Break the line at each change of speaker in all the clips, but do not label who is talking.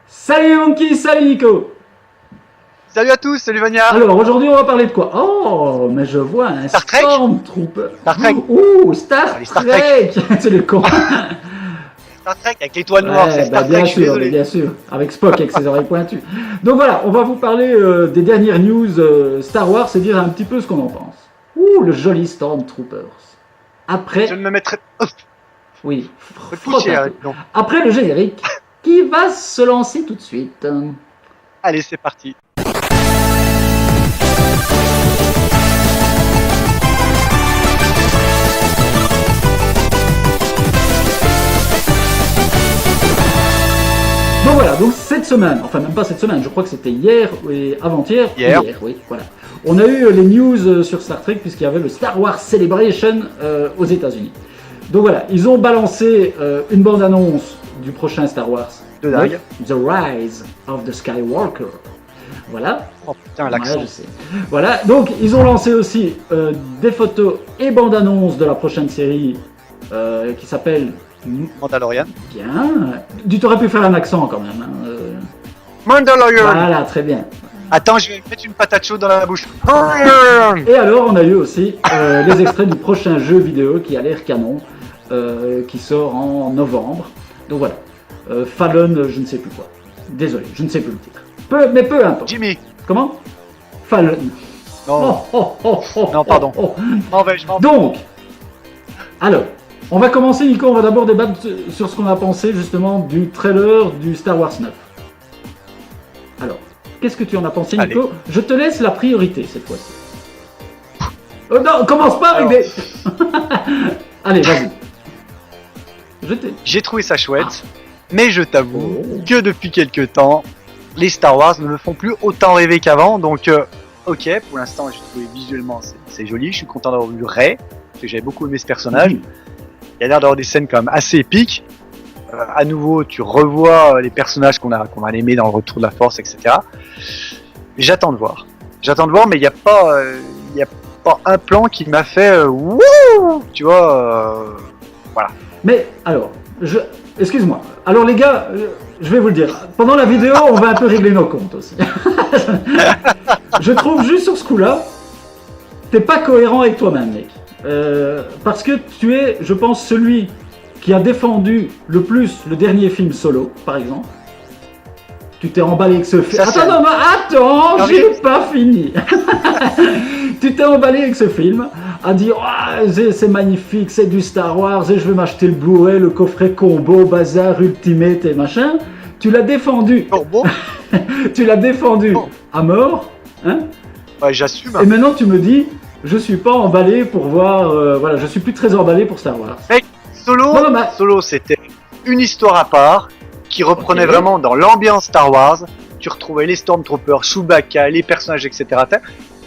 Salut Monkey, salut Nico.
Salut à tous, salut Vania.
Alors aujourd'hui on va parler de quoi? Oh, mais je vois un
Star Trek.
Stormtrooper.
Star Trek.
Ouh, Star
Ah, les Star
Trek. C'est le con.
Star Trek avec l'étoile noire, c'est Star
bien
Trek, je suis
sûr,
désolé.
bien sûr, avec Spock avec ses oreilles pointues. Donc voilà, on va vous parler des dernières news Star Wars et dire un petit peu ce qu'on en pense. Ouh, le joli Stormtroopers. Après,
Je ne me mettrai
oui,
pas de
frotte
coucher,
un peu.
non.
Après le générique, qui va se lancer tout de suite.
Allez, c'est parti.
Donc voilà, donc cette semaine, enfin même pas cette semaine, je crois que c'était hier et avant-hier.
Hier.
Oui, voilà. On a eu les news sur Star Trek puisqu'il y avait le Star Wars Celebration aux États-Unis. Donc voilà, ils ont balancé une bande-annonce du prochain Star Wars.
De dingue.
The Rise of the Skywalker. Voilà.
Oh putain, l'accent.
Ouais, je sais. Voilà, donc ils ont lancé aussi des photos et bandes-annonces de la prochaine série qui s'appelle
Mandalorian.
Bien. Tu t'aurais pu faire un accent quand même.
Mandalorian.
Voilà, très bien.
Attends, je vais mettre une patate chaude dans la bouche.
Et alors, on a eu aussi les extraits du prochain jeu vidéo qui a l'air canon, qui sort en novembre. Donc voilà. Fallon, je ne sais plus quoi. Désolé, je ne sais plus le titre. Mais peu importe.
Jimmy.
Comment Fallon.
Non. Non, pardon. Je m'en vais.
Donc, alors, on va commencer, Nico, on va d'abord débattre sur ce qu'on a pensé justement du trailer du Star Wars 9. Alors, qu'est-ce que tu en as pensé, Nico?
Allez.
Je te laisse la priorité cette fois-ci. Oh non, commence pas avec des... Allez, vas-y.
J'ai trouvé ça chouette, mais je t'avoue
Oh.
que depuis quelques temps, les Star Wars ne me font plus autant rêver qu'avant. Donc, ok, pour l'instant, j'ai trouvé visuellement c'est joli. Je suis content d'avoir vu Rey, parce que j'avais beaucoup aimé ce personnage. Il y a l'air d'avoir des scènes quand même assez épiques. À nouveau, tu revois les personnages qu'on a aimés dans le Retour de la Force, etc. J'attends de voir. Mais il n'y a pas un plan qui m'a fait wouh, tu vois. Voilà.
Mais alors, excuse-moi. Alors les gars, je vais vous le dire. Pendant la vidéo, on va un peu régler nos comptes aussi. Je trouve juste sur ce coup-là, t'es pas cohérent avec toi-même, mec. Parce que tu es, je pense, celui qui a défendu le plus le dernier film Solo, par exemple. Tu t'es emballé avec ce film.
Ça,
Attends,
Non,
j'ai
mais-
pas fini. Tu t'es emballé avec ce film à dire c'est magnifique, c'est du Star Wars et je vais m'acheter le Blu-ray, le coffret combo, bazar, ultimate et machin. Tu l'as défendu.
Bon,
Tu l'as défendu
Bon.
à mort. Hein,
ouais, j'assume.
et maintenant tu me dis, je suis pas emballé pour voir. Voilà, je suis plus très emballé pour Star Wars.
Solo,
Non, mais-
Solo, c'était une histoire à part qui reprenait
Ok.
vraiment dans l'ambiance Star Wars. Tu retrouvais les Stormtroopers, Chewbacca, les personnages, etc.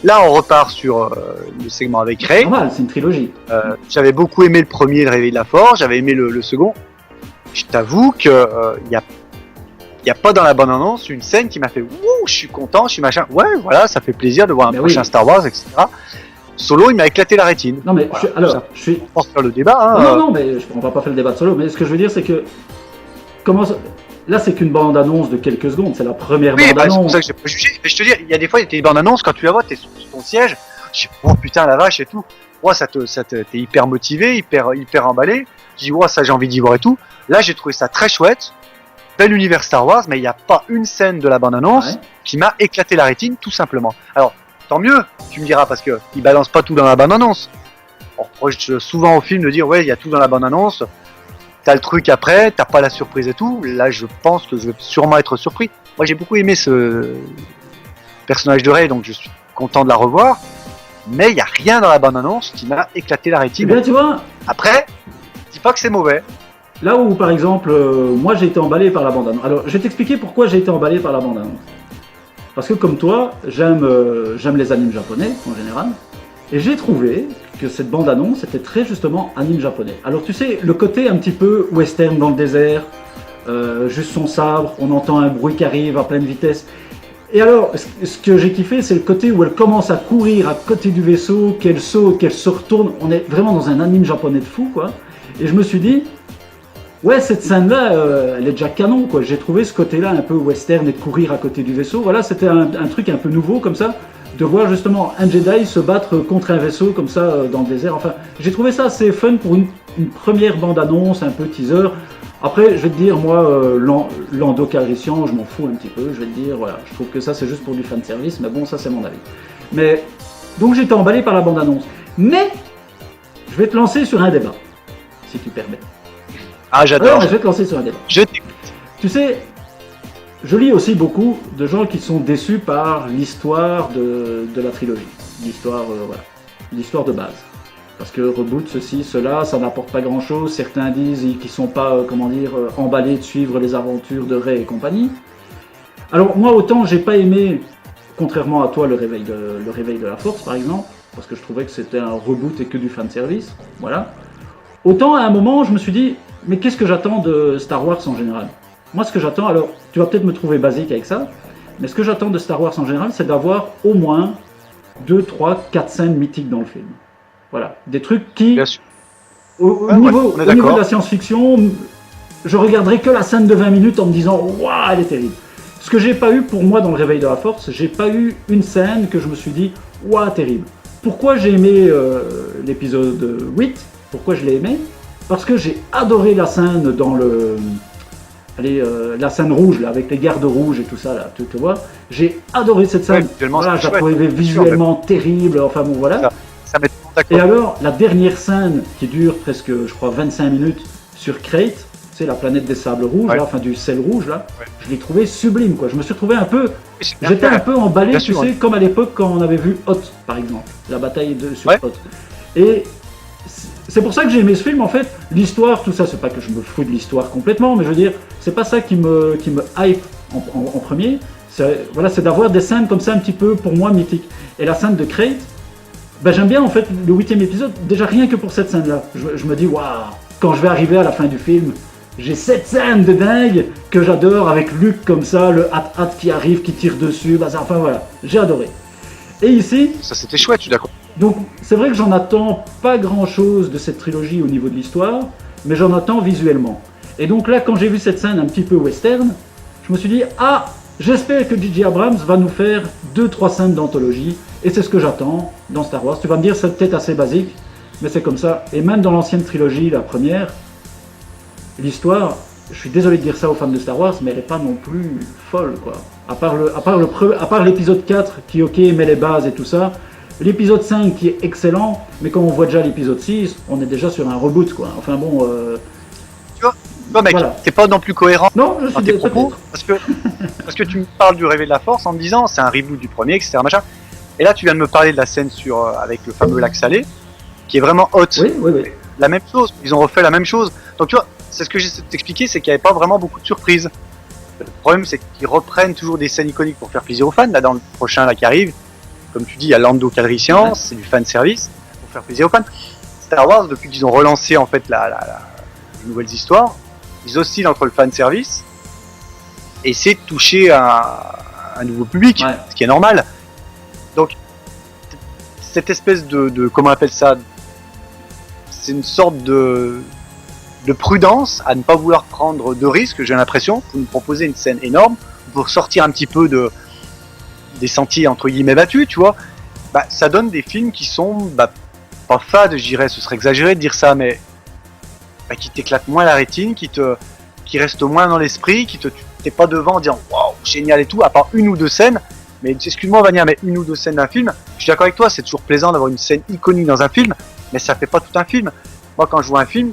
Là, on repart sur le segment avec Rey.
Normal, c'est une trilogie.
J'avais beaucoup aimé le premier, le Réveil de la Force. J'avais aimé le second. Je t'avoue que il y a pas dans la bande-annonce une scène qui m'a fait ouh, je suis content, je suis machin. Ouais, voilà, ça fait plaisir de voir un
Mais
prochain
oui.
Star Wars, etc. Solo, il m'a éclaté la rétine.
Non mais
Voilà,
je suis.
On va faire le débat. Hein,
Non, mais on va pas faire le débat de Solo. Mais ce que je veux dire, c'est que là, c'est qu'une bande-annonce de quelques secondes. C'est la première
Oui, bah, c'est pour
bande-annonce.
ça que j'ai pas jugé. Mais je te dis, il y a des fois, il y a des bandes annonces, quand tu la vois, t'es sur ton siège, je dis, oh putain, la vache et tout. Ouais, t'es hyper motivé, hyper emballé. Je dis, ouais, ça, j'ai envie d'y voir et tout. Là, j'ai trouvé ça très chouette. Bel univers Star Wars, mais il n'y a pas une scène de la bande annonce
Ouais.
qui m'a éclaté la rétine, tout simplement. Alors, tant mieux, tu me diras, parce que ils balancent pas tout dans la bande annonce. On reproche souvent au film de dire, ouais, il y a tout dans la bande annonce. T'as le truc après, t'as pas la surprise et tout. Là, je pense que je vais sûrement être surpris. Moi, j'ai beaucoup aimé ce personnage de Rey, donc je suis content de la revoir. Mais il n'y a rien dans la bande-annonce qui m'a éclaté la
Eh
rétine.
bien, tu vois,
Après, je dis pas que c'est mauvais.
là où, par exemple, moi, j'ai été emballé par la bande-annonce. Alors, je vais t'expliquer pourquoi j'ai été emballé par la bande-annonce. Parce que, comme toi, j'aime les animes japonais, en général. Et j'ai trouvé que cette bande-annonce était très, justement, anime japonais. Alors, tu sais, le côté un petit peu western dans le désert, juste son sabre, on entend un bruit qui arrive à pleine vitesse. Et alors, ce que j'ai kiffé, c'est le côté où elle commence à courir à côté du vaisseau, qu'elle saute, qu'elle se retourne. On est vraiment dans un anime japonais de fou, quoi. Et je me suis dit, Ouais, cette scène-là, elle est déjà canon, quoi. J'ai trouvé ce côté-là un peu western et de courir à côté du vaisseau. Voilà, c'était un truc un peu nouveau comme ça, de voir justement un Jedi se battre contre un vaisseau comme ça dans le désert. Enfin, j'ai trouvé ça assez fun pour une première bande-annonce, un peu teaser. Après, je vais te dire, moi, Lando Calrissian, je m'en fous un petit peu. Je vais te dire, voilà, je trouve que ça c'est juste pour du fanservice, mais bon, ça c'est mon avis. Mais donc j'étais emballé par la bande-annonce. Mais je vais te lancer sur un débat, si tu permets.
Ah, j'adore.
Je vais te lancer sur un débat.
Je t'écoute.
Tu sais, je lis aussi beaucoup de gens qui sont déçus par l'histoire de la trilogie. L'histoire, voilà. L'histoire de base. Parce que reboot, ceci, cela, ça n'apporte pas grand-chose. Certains disent qu'ils ne sont pas, emballés de suivre les aventures de Rey et compagnie. Alors, moi, autant, j'ai pas aimé, contrairement à toi, le réveil de la Force, par exemple, parce que je trouvais que c'était un reboot et que du fanservice. Voilà. Autant, à un moment, je me suis dit, mais qu'est-ce que j'attends de Star Wars en général? Moi, ce que j'attends, alors, tu vas peut-être me trouver basique avec ça, mais ce que j'attends de Star Wars en général, c'est d'avoir au moins 2, 3, 4 scènes mythiques dans le film. Voilà. Des trucs qui, au niveau de la science-fiction, je regarderai que la scène de 20 minutes en me disant « Waouh, elle est terrible ». Ce que j'ai pas eu pour moi dans le Réveil de la Force, j'ai pas eu une scène que je me suis dit « Waouh, terrible ». Pourquoi j'ai aimé l'épisode 8 ? Pourquoi je l'ai aimé ? Parce que j'ai adoré la scène dans la scène rouge, là, avec les gardes rouges et tout ça, là, tu vois. J'ai adoré cette scène. Voilà, je la trouvais visuellement terrible, enfin bon, voilà.
Ça met
et alors, la dernière scène qui dure presque, je crois, 25 minutes sur Crate, c'est la planète des sables rouges, là, enfin du sel rouge, là, je l'ai trouvé sublime, quoi. Je me suis retrouvé un peu, j'étais un peu emballé, tu sais, comme à l'époque quand on avait vu Hoth, par exemple, la bataille sur Hoth. Et c'est pour ça que j'ai aimé ce film, en fait. L'histoire, tout ça, c'est pas que je me fous de l'histoire complètement, mais je veux dire, c'est pas ça qui me hype en premier. Voilà, c'est d'avoir des scènes comme ça un petit peu, pour moi, mythiques. Et la scène de Crate, ben, j'aime bien, en fait, le 8e épisode, déjà rien que pour cette scène-là. Je me dis, waouh, quand je vais arriver à la fin du film, j'ai cette scène de dingue que j'adore, avec Luke comme ça, le hat qui arrive, qui tire dessus, bah, enfin voilà, j'ai adoré. Et ici...
Ça, c'était chouette, je suis d'accord.
Donc, c'est vrai que j'en attends pas grand-chose de cette trilogie au niveau de l'histoire, mais j'en attends visuellement. Et donc là, quand j'ai vu cette scène un petit peu western, je me suis dit, ah, j'espère que J.J. Abrams va nous faire 2-3 scènes d'anthologie, et c'est ce que j'attends dans Star Wars. Tu vas me dire, c'est peut-être assez basique, mais c'est comme ça. Et même dans l'ancienne trilogie, la première, l'histoire, je suis désolé de dire ça aux fans de Star Wars, mais elle n'est pas non plus folle, quoi. À part l'épisode 4, qui, ok, met les bases et tout ça, l'épisode 5 qui est excellent, mais quand on voit déjà l'épisode 6, on est déjà sur un reboot, quoi. Enfin bon...
Tu vois, mec, voilà. T'es pas non plus cohérent
non, je suis
dans tes propos, parce que tu me parles du Réveil de la Force en me disant c'est un reboot du premier, etc. Machin. Et là, tu viens de me parler de la scène avec le fameux lac salé, qui est vraiment hot.
Oui.
La même chose, ils ont refait la même chose. Donc tu vois, c'est ce que j'essaie de t'expliquer, c'est qu'il n'y avait pas vraiment beaucoup de surprises. Le problème, c'est qu'ils reprennent toujours des scènes iconiques pour faire plaisir aux fans. Là, dans le prochain là qui arrive, comme tu dis, il y a Lando Calrissian, c'est du fan service pour faire plaisir aux fans. Star Wars, depuis qu'ils ont relancé en fait les nouvelles histoires, ils oscillent entre le fan service et essaient de toucher un nouveau public, ce qui est normal. Donc, cette espèce de comment on appelle ça, c'est une sorte de prudence à ne pas vouloir prendre de risques, j'ai l'impression, pour nous proposer une scène énorme, pour sortir un petit peu des sentiers entre guillemets battus, tu vois. Bah, ça donne des films qui sont pas fades, je dirais, ce serait exagéré de dire ça, mais qui t'éclatent moins la rétine, qui restent moins dans l'esprit, t'es pas devant en disant waouh, génial et tout, à part une ou deux scènes. Mais excuse-moi Vania, mais une ou deux scènes d'un film, je suis d'accord avec toi, c'est toujours plaisant d'avoir une scène iconique dans un film, mais ça fait pas tout un film. Moi, quand je vois un film,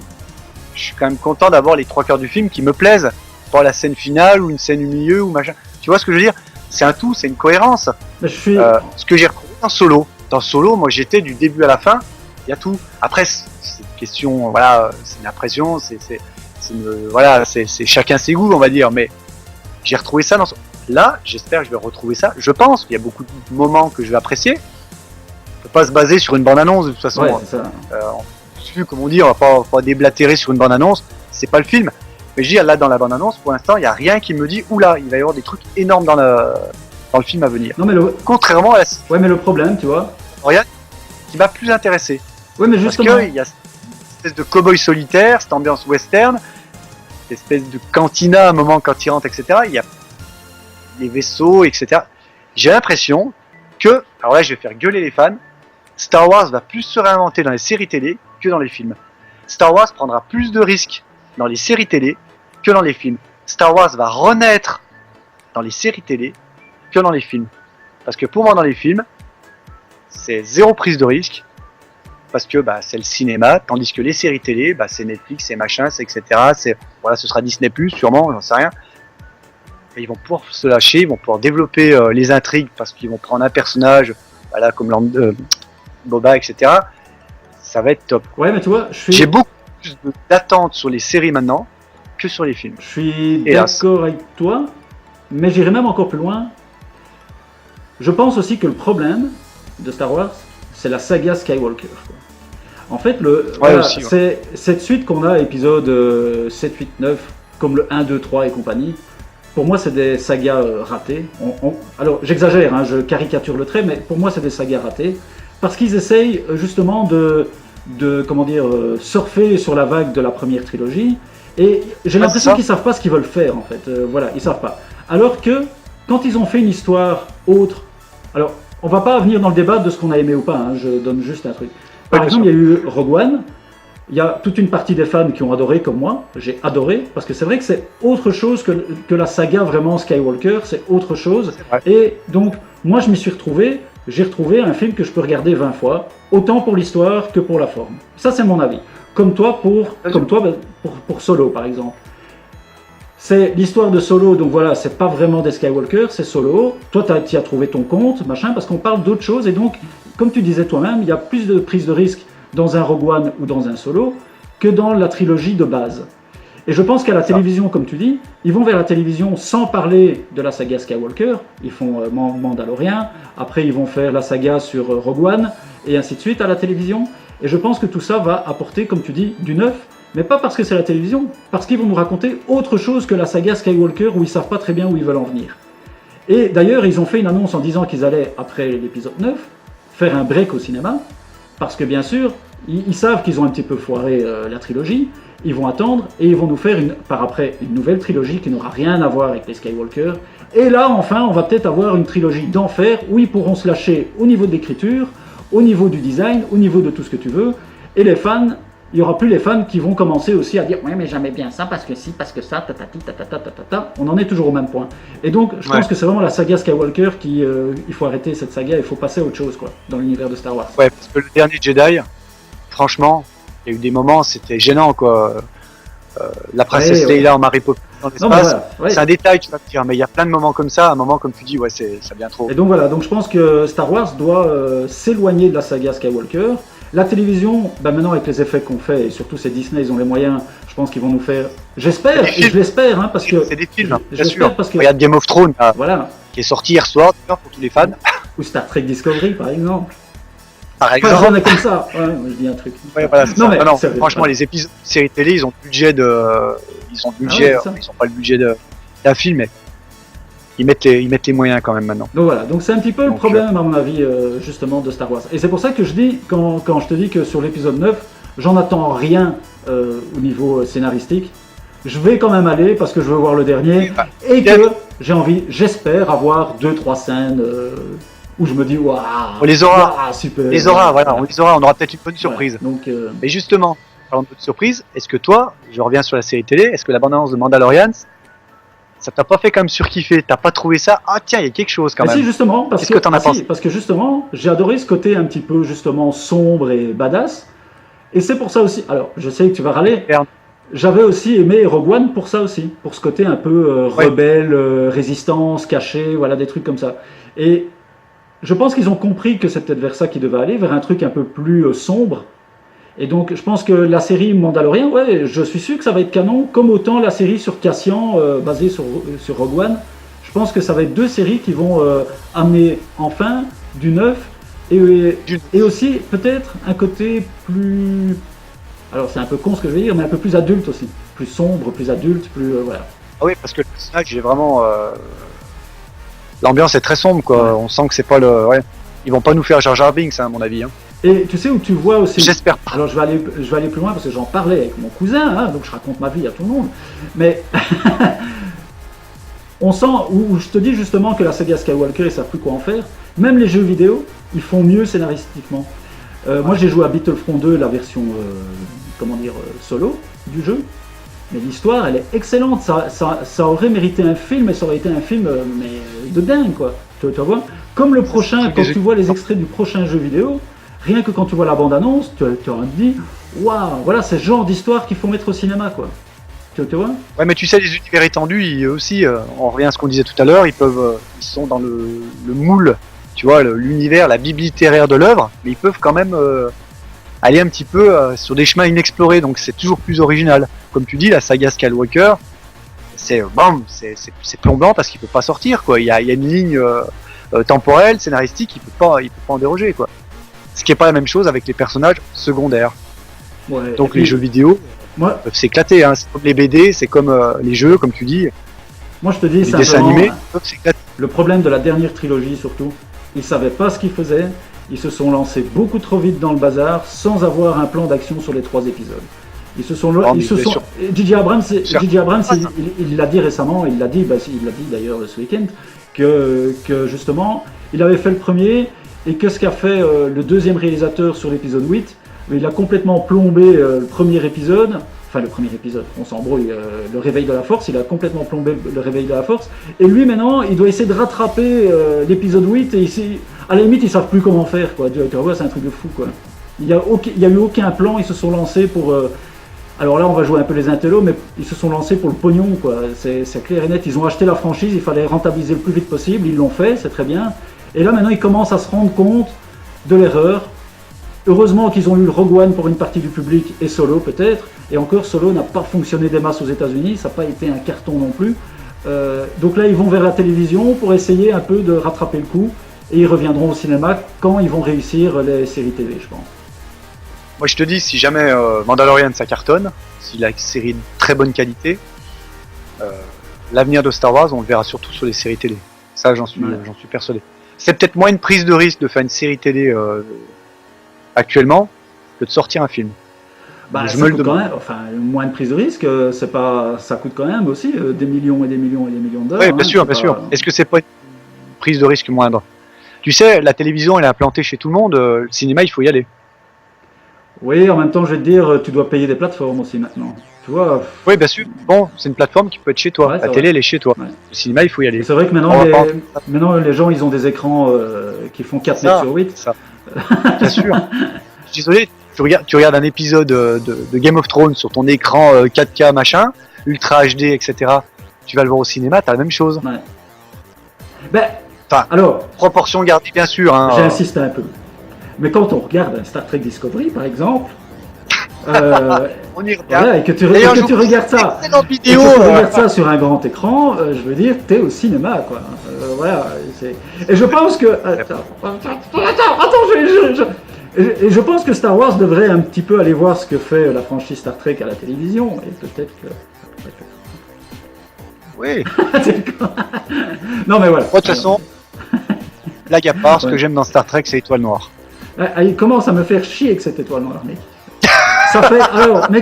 je suis quand même content d'avoir les 3/4 du film qui me plaisent, pas la scène finale ou une scène du milieu ou machin. Tu vois ce que je veux dire? C'est un tout, c'est une cohérence. Ce que j'ai retrouvé dans Solo. Dans Solo, moi j'étais du début à la fin, il y a tout. Après, c'est une question, voilà, c'est une impression, c'est chacun ses goûts, on va dire, mais j'ai retrouvé ça dans Solo. Là, j'espère que je vais retrouver ça. Je pense qu'il y a beaucoup de moments que je vais apprécier. On peut pas se baser sur une bande-annonce, de toute façon. Comme on dit, on va pas déblatérer sur une bande-annonce, c'est pas le film. Mais je dis, là, dans la bande-annonce, pour l'instant, il n'y a rien qui me dit, oula, il va y avoir des trucs énormes dans le film à venir.
Non, mais
contrairement à la...
Ouais, mais le problème, tu vois...
Rien qui m'a plus intéressé.
Ouais, mais justement...
Parce qu'il y a cette espèce de cow-boy solitaire, cette ambiance western, cette espèce de cantina à un moment quand il rentre, etc. Il y a les vaisseaux, etc. J'ai l'impression que, alors là je vais faire gueuler les fans, Star Wars va plus se réinventer dans les séries télé que dans les films. Star Wars prendra plus de risques dans les séries télé que dans les films. Star Wars va renaître dans les séries télé que dans les films. Parce que pour moi dans les films, c'est zéro prise de risque. Parce que c'est le cinéma, tandis que les séries télé, c'est Netflix, c'est machin, c'est etc. Voilà, ce sera Disney+, sûrement, j'en sais rien. Et ils vont pouvoir se lâcher, ils vont pouvoir développer les intrigues parce qu'ils vont prendre un personnage, voilà, comme Boba, etc. Ça va être top.
Ouais, mais tu vois,
j'ai beaucoup plus d'attentes sur les séries maintenant que sur les films.
Je suis d'accord avec toi, mais j'irai même encore plus loin. Je pense aussi que le problème de Star Wars, c'est la saga Skywalker, quoi. En fait, c'est cette suite qu'on a, épisode 7, 8, 9, comme le 1, 2, 3 et compagnie. Pour moi, c'est des sagas ratées. Alors, j'exagère, hein, je caricature le trait, mais pour moi, c'est des sagas ratées. Parce qu'ils essayent justement de surfer sur la vague de la première trilogie. Et j'ai l'impression qu'ils ne savent pas ce qu'ils veulent faire, en fait. Voilà, ils ne savent pas. Alors que, quand ils ont fait une histoire autre... Alors, on ne va pas venir dans le débat de ce qu'on a aimé ou pas, hein, je donne juste un truc. Par exemple, il y a eu Rogue One. Il y a toute une partie des fans qui ont adoré comme moi. J'ai adoré parce que c'est vrai que c'est autre chose que la saga vraiment Skywalker. C'est autre chose. Et donc, moi, je m'y suis retrouvé. J'ai retrouvé un film que je peux regarder 20 fois, autant pour l'histoire que pour la forme. Ça, c'est mon avis. Comme toi pour Solo, par exemple. C'est l'histoire de Solo, donc voilà, c'est pas vraiment des Skywalker, c'est Solo. Toi, tu as trouvé ton compte, machin, parce qu'on parle d'autre chose. Et donc, comme tu disais toi-même, il y a plus de prise de risque dans un Rogue One ou dans un Solo que dans la trilogie de base. Et je pense qu'à la télévision, comme tu dis, ils vont vers la télévision sans parler de la saga Skywalker. Ils font Mandalorian, après ils vont faire la saga sur Rogue One, et ainsi de suite à la télévision. Et je pense que tout ça va apporter, comme tu dis, du neuf, mais pas parce que c'est la télévision, parce qu'ils vont nous raconter autre chose que la saga Skywalker où ils savent pas très bien où ils veulent en venir. Et d'ailleurs, ils ont fait une annonce en disant qu'ils allaient, après l'épisode 9, faire un break au cinéma, parce que bien sûr, ils savent qu'ils ont un petit peu foiré la trilogie, ils vont attendre et ils vont nous faire par après une nouvelle trilogie qui n'aura rien à voir avec les Skywalker. Et là, enfin, on va peut-être avoir une trilogie d'enfer où ils pourront se lâcher au niveau de l'écriture, au niveau du design, au niveau de tout ce que tu veux. Et les fans, il n'y aura plus les fans qui vont commencer aussi à dire « Ouais, mais j'aimais bien ça, parce que si, parce que ça, tatati, tatata, tatata. » On en est toujours au même point. Et donc, je pense que c'est vraiment la saga Skywalker il faut arrêter cette saga, il faut passer à autre chose, quoi, dans l'univers de Star Wars.
Ouais, parce que le dernier Jedi, franchement, il y a eu des moments, c'était gênant, quoi. La princesse Leia en Mary Poppins dans l'espace, c'est un détail, tu vas te dire, mais il y a plein de moments comme ça, à un moment, comme tu dis, ouais, ça devient trop.
Et donc voilà, donc je pense que Star Wars doit s'éloigner de la saga Skywalker. La télévision, maintenant avec les effets qu'on fait, et surtout c'est Disney, ils ont les moyens, je pense qu'ils vont nous faire... J'espère, et je l'espère, hein, parce que...
C'est des films, bien sûr.
Parce que...
Regarde Game of Thrones, qui est sorti hier soir, pour tous les fans.
Ou Star Trek Discovery, par exemple.
Par exemple.
Enfin, j'en ai comme ça. Ouais, je dis un truc.
Ouais, voilà, non, franchement, les épisodes de séries télé, ils ont le budget ils ont pas le budget d'un film, mais ils mettent les moyens quand même maintenant.
Donc voilà, donc c'est un petit peu le problème à mon avis justement de Star Wars. Et c'est pour ça que je dis, quand je te dis que sur l'épisode 9, j'en attends rien au niveau scénaristique. Je vais quand même aller parce que je veux voir le dernier et que j'espère avoir 2-3 scènes où je me dis waouh,
on les aura,
super.
On les aura, on aura peut-être une bonne surprise.
Voilà, donc,
mais justement, parlant de bonne surprise, est-ce que toi, je reviens sur la série télé, est-ce que l'abondance de Mandalorian, ça t'a pas fait quand même surkiffer? T'as pas trouvé ça? Ah tiens, il y a quelque chose quand même.
Si, justement, parce que justement, j'ai adoré ce côté un petit peu justement sombre et badass. Et c'est pour ça aussi. Alors, je sais que tu vas râler. J'avais aussi aimé Rogue One pour ça aussi, pour ce côté un peu rebelle, résistance, cachée, voilà des trucs comme ça. Et je pense qu'ils ont compris que c'est peut-être vers ça qu'ils devaient aller, vers un truc un peu plus sombre. Et donc, je pense que la série Mandalorian, je suis sûr que ça va être canon, comme autant la série sur Cassian, basée sur Rogue One. Je pense que ça va être deux séries qui vont amener enfin du neuf et aussi peut-être un côté plus... Alors, c'est un peu con ce que je vais dire, mais un peu plus adulte aussi. Plus sombre, plus adulte, plus... voilà.
Ah oui, parce que le personnage, j'ai vraiment... l'ambiance est très sombre, quoi. Ouais. On sent que c'est pas le... Ouais. Ils vont pas nous faire Jar Jar Binks, à mon avis. Hein.
Et tu sais où tu vois aussi.
J'espère pas.
Alors je vais aller plus loin parce que j'en parlais avec mon cousin, hein, donc je raconte ma vie à tout le monde. Mais on sent, où je te dis justement que la saga Skywalker, ils savent plus quoi en faire. Même les jeux vidéo, ils font mieux scénaristiquement. Moi j'ai joué à Battlefront 2, la version solo du jeu. Mais l'histoire, elle est excellente. Ça aurait mérité un film, et ça aurait été un film mais de dingue, quoi. Tu vois. Comme le prochain, quand tu vois les extraits du prochain jeu vidéo, rien que quand tu vois la bande-annonce, tu te dis, waouh, voilà, c'est ce genre d'histoire qu'il faut mettre au cinéma, quoi. Tu vois.
Ouais, mais tu sais, les univers étendus, eux aussi, on revient à ce qu'on disait tout à l'heure, ils sont dans le moule, tu vois, l'univers, la bible littéraire de l'œuvre, mais ils peuvent quand même aller un petit peu sur des chemins inexplorés, donc c'est toujours plus original. Comme tu dis, la saga Skywalker, c'est plombant parce qu'il peut pas sortir, quoi. Il y a une ligne temporelle, scénaristique, il peut pas en déroger, quoi. Ce qui est pas la même chose avec les personnages secondaires.
Ouais,
donc les jeux vidéo peuvent s'éclater, hein. C'est comme les BD, c'est comme les jeux, comme tu dis.
Moi je te dis,
les dessins animés peuvent s'éclater.
Le problème de la dernière trilogie surtout, ils savaient pas ce qu'ils faisaient. Ils se sont lancés beaucoup trop vite dans le bazar sans avoir un plan d'action sur les 3 épisodes. J.J. Abrams, il l'a dit récemment, il l'a dit d'ailleurs ce week-end, que justement, il avait fait le premier et que ce qu'a fait le deuxième réalisateur sur l'épisode 8, il a complètement plombé le premier épisode, on s'embrouille, le réveil de la force, il a complètement plombé le réveil de la force, et lui maintenant, il doit essayer de rattraper l'épisode 8, et ici, à la limite, ils savent plus comment faire, quoi. Tu vois, c'est un truc de fou, quoi. Il y a eu aucun plan, ils se sont lancés pour... alors là, on va jouer un peu les intellos, mais ils se sont lancés pour le pognon, quoi. C'est clair et net, ils ont acheté la franchise, il fallait rentabiliser le plus vite possible, ils l'ont fait, c'est très bien, et là maintenant, ils commencent à se rendre compte de l'erreur. Heureusement qu'ils ont eu Rogue One pour une partie du public et Solo peut-être, et encore Solo n'a pas fonctionné des masses aux États-Unis, ça n'a pas été un carton non plus. Donc là ils vont vers la télévision pour essayer un peu de rattraper le coup, et ils reviendront au cinéma quand ils vont réussir les séries télé, je pense.
Moi je te dis, si jamais Mandalorian ça cartonne, si la série est de très bonne qualité, l'avenir de Star Wars on le verra surtout sur les séries télé. Ça j'en suis persuadé. C'est peut-être moins une prise de risque de faire une série télé actuellement que de sortir un film.
Je me le demande. Moins de prise de risque, ça coûte quand même aussi des millions et des millions et des millions d'euros.
Oui, bien sûr. Est-ce que c'est pas une prise de risque moindre? Tu sais, la télévision elle est implantée chez tout le monde, le cinéma il faut y aller.
Oui, en même temps je vais te dire, tu dois payer des plateformes aussi maintenant. Tu vois.
Oui, bien sûr. Bon, c'est une plateforme qui peut être chez toi. Ouais, la télé elle est chez toi. Ouais. Le cinéma il faut y aller.
C'est vrai que maintenant les gens ils ont des écrans qui font 4 mètres sur 8.
Ça. Bien sûr. Je suis désolé, tu regardes un épisode de Game of Thrones sur ton écran 4K machin, Ultra HD, etc. Tu vas le voir au cinéma, t'as la même chose.
Ouais. Alors,
proportion gardée bien sûr. Hein,
j'insiste un peu. Mais quand on regarde Star Trek Discovery par exemple,
on y regarde.
Voilà, et que tu regardes ça,
vidéo,
regardes ça sur un grand écran, je veux dire, t'es au cinéma, quoi. Voilà. Et je pense que... Et je pense que Star Wars devrait un petit peu aller voir ce que fait la franchise Star Trek à la télévision, et peut-être que...
Oui.
Non mais voilà.
De toute façon, blague à part, ce que j'aime dans Star Trek, c'est Étoile Noire.
Il commence à me faire chier avec cette Étoile Noire, mec.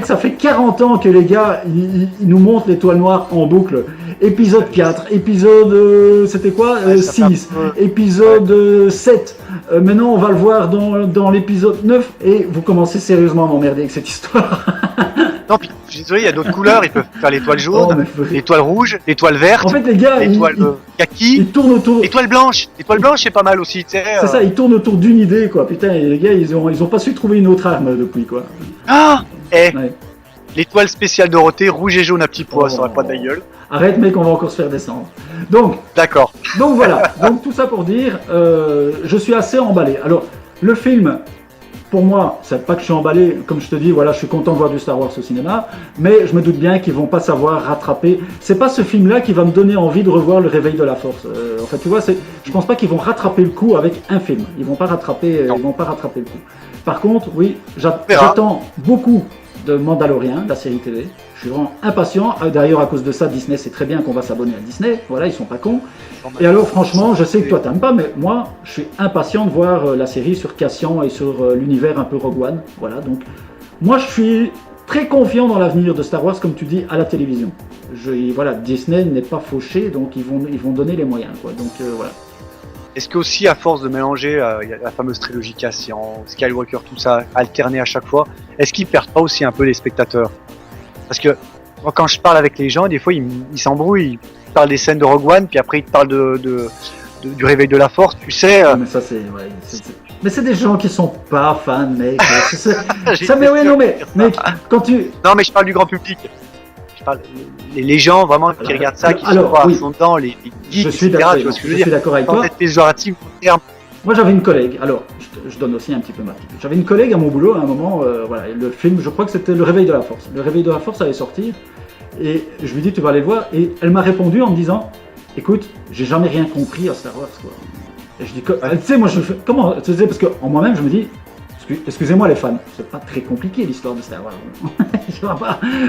Ça fait 40 ans que les gars, ils nous montrent l'Étoile Noire en boucle. Épisode 4, épisode, c'était quoi 6, épisode 7. Maintenant, on va le voir dans l'épisode 9, et vous commencez sérieusement à m'emmerder avec cette histoire.
Non, puis je suis désolé, il y a d'autres couleurs, ils peuvent faire l'étoile jaune, l'étoile rouge, l'étoile verte,
en fait, les gars,
l'étoile kaki,
ils tournent autour.
L'étoile blanche c'est pas mal aussi, tu sais.
C'est ça, ils tournent autour d'une idée, quoi. Putain, et les gars, ils ont pas su trouver une autre arme depuis, quoi.
L'étoile spéciale Dorothée, rouge et jaune à petits pois, ça aurait pas de la gueule.
Arrête, mec, on va encore se faire descendre. Donc,
d'accord.
Donc voilà, donc tout ça pour dire, je suis assez emballé. Alors, le film, pour moi, c'est pas que je suis emballé, comme je te dis, voilà, je suis content de voir du Star Wars au cinéma, mais je me doute bien qu'ils vont pas savoir rattraper. C'est pas ce film-là qui va me donner envie de revoir Le Réveil de la Force. En fait, tu vois, je pense pas qu'ils vont rattraper le coup avec un film. Ils vont pas rattraper le coup. Par contre, oui, j'attends beaucoup de Mandalorian, la série TV. Je suis vraiment impatient. D'ailleurs, à cause de ça, Disney sait très bien qu'on va s'abonner à Disney. Voilà, ils sont pas cons. Et alors, franchement, je sais que toi, t'aimes pas, mais moi, je suis impatient de voir la série sur Cassian et sur l'univers un peu Rogue One. Voilà, donc, moi, je suis très confiant dans l'avenir de Star Wars, comme tu dis, à la télévision. Voilà, Disney n'est pas fauché, donc ils vont donner les moyens, quoi. Donc, voilà.
Est-ce que aussi, à force de mélanger la fameuse trilogie Cassian, Skywalker, tout ça, alterner à chaque fois, est-ce qu'ils perdent pas aussi un peu les spectateurs? Parce que moi, quand je parle avec les gens, des fois, ils s'embrouillent. Ils parlent des scènes de Rogue One, puis après, ils te parlent du réveil de la Force, tu sais.
Mais ça, mais c'est des gens qui sont pas fans, mec. Ça, mais ouais, non, mais mec, quand tu...
Non, mais je parle du grand public. Je parle les gens vraiment qui regardent ça, qui sont pas à fond dedans, les geeks,
je suis
etc.
d'accord,
Tu vois ce que
je suis d'accord avec toi.
Péjoratif,
moi, j'avais une collègue. Alors, je donne aussi un petit peu ma petite. J'avais une collègue à mon boulot à un moment. Voilà, le film, je crois que c'était Le Réveil de la Force. Le Réveil de la Force allait sortir. Et je lui dis, tu vas aller le voir. Et elle m'a répondu en me disant, écoute, j'ai jamais rien compris à Star Wars, quoi. Et je dis, tu sais, moi, je fais, comment, tu sais, parce qu'en moi-même, je me dis, excusez-moi les fans, c'est pas très compliqué l'histoire de Star Wars.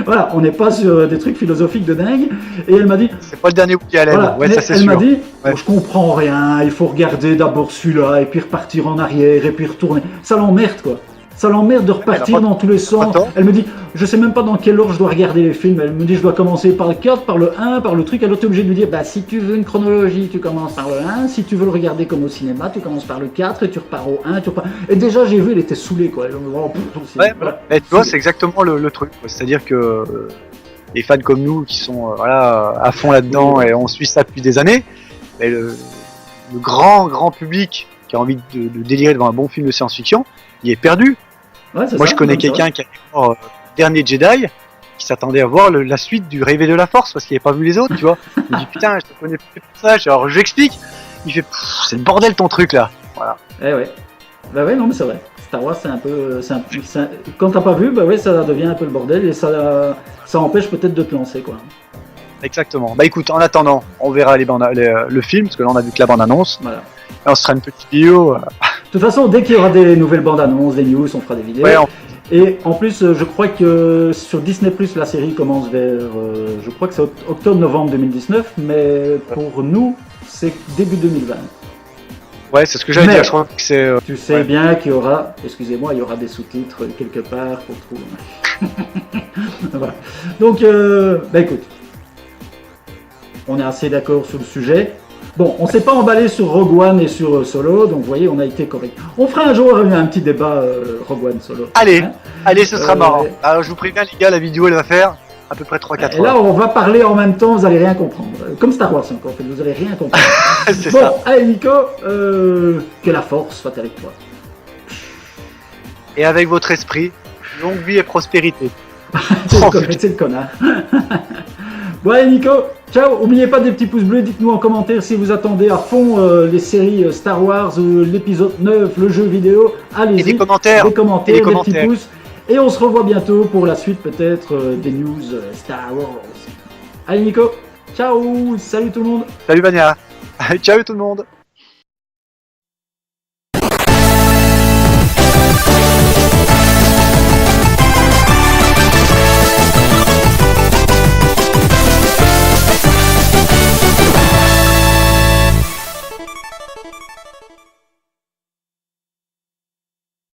Voilà, on n'est pas sur des trucs philosophiques de dingue. Et elle m'a dit,
c'est pas le dernier Woody Allen.
Voilà,
ouais, ça c'est
elle
sûr.
m'a dit, je comprends rien, il faut regarder d'abord celui-là, et puis repartir en arrière, et puis retourner. Ça l'emmerde, quoi. Ça l'emmerde de repartir dans tous les sens. Elle me dit, je sais même pas dans quel ordre je dois regarder les films. Elle me dit, je dois commencer par le 4, par le 1, par le truc. Elle est obligée de lui dire, bah si tu veux une chronologie, tu commences par le 1. Si tu veux le regarder comme au cinéma, tu commences par le 4 et tu repars au 1. Et déjà, j'ai vu, elle était saoulée, quoi.
Voilà. Et tu vois, c'est exactement le truc. C'est-à-dire que les fans comme nous qui sont à fond là-dedans et on suit ça depuis des années, mais le grand public qui a envie de délirer devant un bon film de science-fiction, il est perdu.
Ouais,
moi, je connais quelqu'un qui a vu le dernier Jedi, qui s'attendait à voir la suite du Réveil de la Force parce qu'il n'avait pas vu les autres, tu vois. Il me dit putain, je te connais plus pour ça. Alors je lui explique. Il fait c'est le bordel ton truc là. Voilà.
Eh ouais. Bah ouais, non mais c'est vrai. Star Wars c'est un peu, quand t'as pas vu, bah ouais, ça devient un peu le bordel et ça empêche peut-être de te lancer, quoi.
Exactement. Bah écoute, en attendant, on verra le film parce que là on a vu que la bande annonce.
Voilà.
Et on se fera une petite vidéo.
De toute façon, dès qu'il y aura des nouvelles bandes annonces, des news, on fera des vidéos.
Ouais,
Et en plus, je crois que sur Disney+, la série commence vers, je crois que c'est octobre-novembre 2019, mais pour nous, c'est début 2020.
Ouais, c'est ce que j'allais dire, je crois que c'est...
tu sais bien qu'il y aura, excusez-moi, il y aura des sous-titres quelque part pour trouver. Voilà. Donc, bah écoute, on est assez d'accord sur le sujet. Bon, on s'est pas emballé sur Rogue One et sur Solo, donc vous voyez, on a été correct. On fera un jour un petit débat Rogue One Solo.
Allez, allez, ce sera marrant. Alors je vous préviens les gars, la vidéo elle va faire à peu près 3-4 heures.
Et là, on va parler en même temps, vous allez rien comprendre. Comme Star Wars encore, en fait, vous allez rien comprendre.
C'est
bon,
ça.
allez Nico, que la force soit avec toi.
Et avec votre esprit, longue vie et prospérité.
C'est le connard. Bon allez Nico, ciao, n'oubliez pas des petits pouces bleus, dites-nous en commentaire si vous attendez à fond les séries Star Wars, l'épisode 9, le jeu vidéo, allez-y.
Et des commentaires,
des petits pouces. Et on se revoit bientôt pour la suite peut-être des news Star Wars. Allez Nico, ciao, salut tout le monde.
Salut Vania, ciao tout le monde.